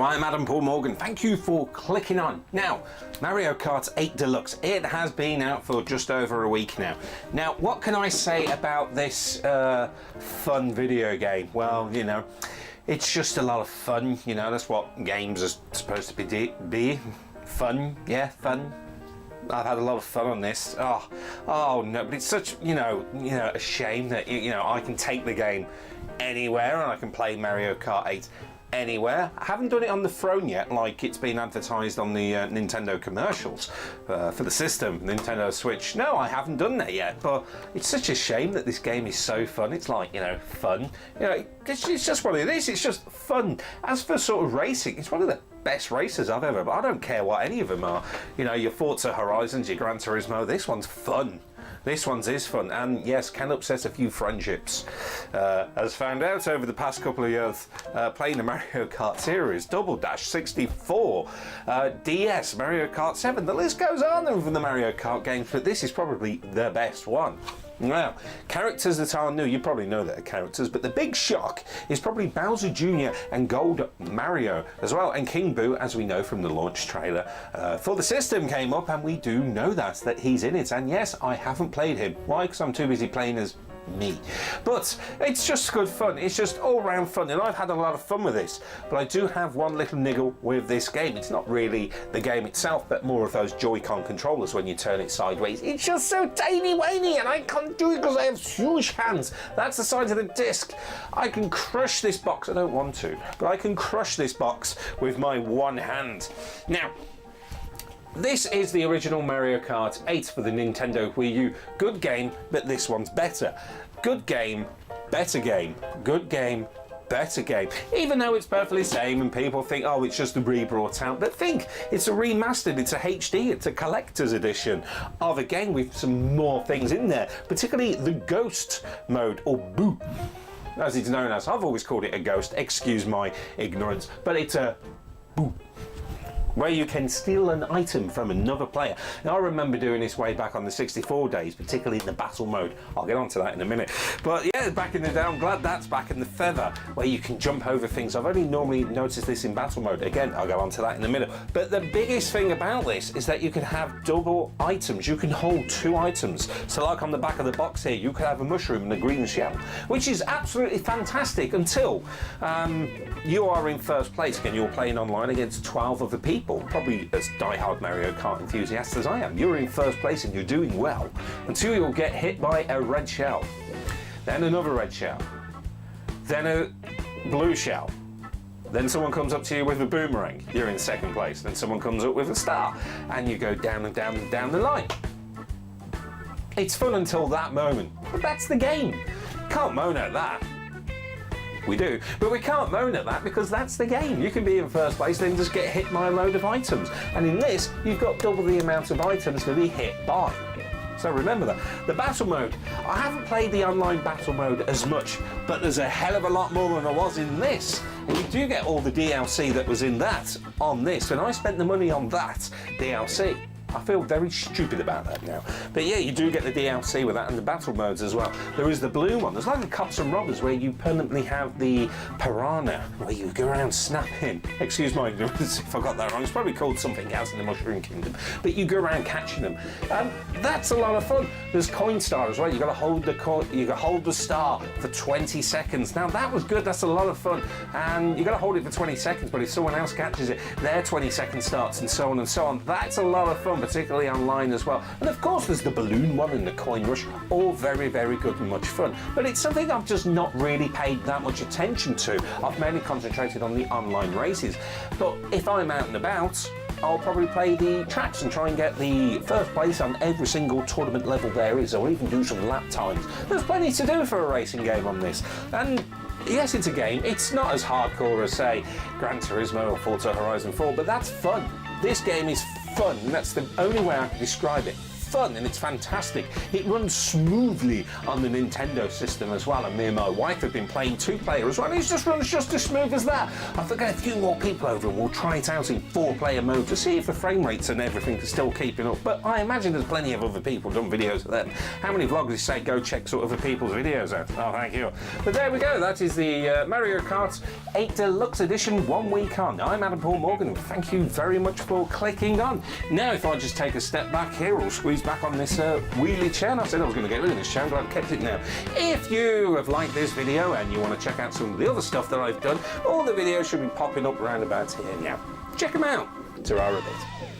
I'm Adam Paul Morgan. Thank you for clicking on. Now, Mario Kart 8 Deluxe. It has been out for just over a week now. Now, what can I say about this fun video game? Well, you know, it's just a lot of fun. You know, that's what games are supposed to be. Fun, yeah, fun. I've had a lot of fun on this. Oh no, but it's such, you know, a shame that you know I can take the game anywhere and I can play Mario Kart 8 anywhere. I haven't done it on the throne yet, like it's been advertised on the Nintendo commercials for the system, Nintendo Switch. No, I haven't done that yet, but it's such a shame that this game is so fun. It's like, you know, fun. You know, it's just what it is. It's just fun. As for sort of racing, it's one of the best races I've ever, but I don't care what any of them are. You know, your Forza Horizons, your Gran Turismo, this one's fun. This one's is fun, and yes, can upset a few friendships. As found out over the past couple of years, playing the Mario Kart series, Double Dash 64, DS, Mario Kart 7, the list goes on over the Mario Kart games, but this is probably the best one. Now, characters that are new, you probably know that are characters, but the big shock is probably Bowser Jr. and Gold Mario as well, and King Boo, as we know from the launch trailer for the system, came up, and we do know that he's in it. And yes, I haven't played him. Why? Because I'm too busy playing as me. But it's just good fun. It's just all round fun, and I've had a lot of fun with this. But I do have one little niggle with this game. It's not really the game itself, but more of those Joy-Con controllers when you turn it sideways. It's just so tiny-weiny, and I can't do it because I have huge hands. That's the size of the disc. I can crush this box. I don't want to, but I can crush this box with my one hand. Now, this is the original Mario Kart 8 for the Nintendo Wii U. Good game, but this one's better. Good game, better game. Good game, better game. Even though it's perfectly the same and people think, oh, it's just a re-brought out, but think, it's a remastered, it's a HD, it's a collector's edition of a game with some more things in there, particularly the Ghost mode, or Boo, as it's known as. I've always called it a ghost, excuse my ignorance, but it's a Boo, where you can steal an item from another player. Now, I remember doing this way back on the 64 days, particularly in the battle mode. I'll get onto that in a minute. But yeah, back in the day, I'm glad that's back in the feather, where you can jump over things. I've only normally noticed this in battle mode. Again, I'll go onto that in a minute. But the biggest thing about this is that you can have double items. You can hold two items. So like on the back of the box here, you could have a mushroom and a green shell, which is absolutely fantastic until you are in first place and you're playing online against 12 other people. Probably as die-hard Mario Kart enthusiasts as I am. You're in first place and you're doing well until you'll get hit by a red shell, then another red shell, then a blue shell, then someone comes up to you with a boomerang, you're in second place, then someone comes up with a star, and you go down and down and down the line. It's fun until that moment, but that's the game. Can't moan at that. We do, but we can't moan at that because that's the game. You can be in first place, then just get hit by a load of items. And in this, you've got double the amount of items to be hit by. So remember that. The battle mode, I haven't played the online battle mode as much, but there's a hell of a lot more than there was in this. And you do get all the DLC that was in that on this, and I spent the money on that DLC. I feel very stupid about that now. But yeah, you do get the DLC with that and the battle modes as well. There is the blue one. There's like the Cops and Robbers where you permanently have the Piranha, where you go around snapping. Excuse my ignorance if I got that wrong. It's probably called something else in the Mushroom Kingdom. But you go around catching them. That's a lot of fun. There's Coin Star as well. You got to hold the coin. You got to hold the star for 20 seconds. Now that was good. That's a lot of fun. And you got to hold it for 20 seconds. But if someone else catches it, their 20 seconds starts, and so on and so on. That's a lot of fun, particularly online as well. And of course there's the balloon one and the coin rush, all very, very good and much fun. But it's something I've just not really paid that much attention to. I've mainly concentrated on the online races. But if I'm out and about, I'll probably play the tracks and try and get the first place on every single tournament level there is, or even do some lap times. There's plenty to do for a racing game on this. And yes, it's a game. It's not as hardcore as, say, Gran Turismo or Forza Horizon 4, but that's fun. This game is fun, and that's the only way I can describe it. fun and it's fantastic. It runs smoothly on the Nintendo system as well, and me and my wife have been playing 2-player as well, and it just runs just as smooth as that. I think a few more people over and we'll try it out in 4-player mode to see if the frame rates and everything is still keeping up. But I imagine there's plenty of other people done videos of them. How many vloggers say go check sort of other people's videos out? Oh, thank you. But there we go. That is the Mario Kart 8 Deluxe Edition 1 week on. I'm Adam Paul Morgan, and thank you very much for clicking on. Now, if I just take a step back here, or squeeze back on this wheelie chair, and I said I was going to get rid of this chair, but I've kept it now. If you have liked this video and you want to check out some of the other stuff that I've done, all the videos should be popping up around about here now. Check them out. Ta-ra a bit.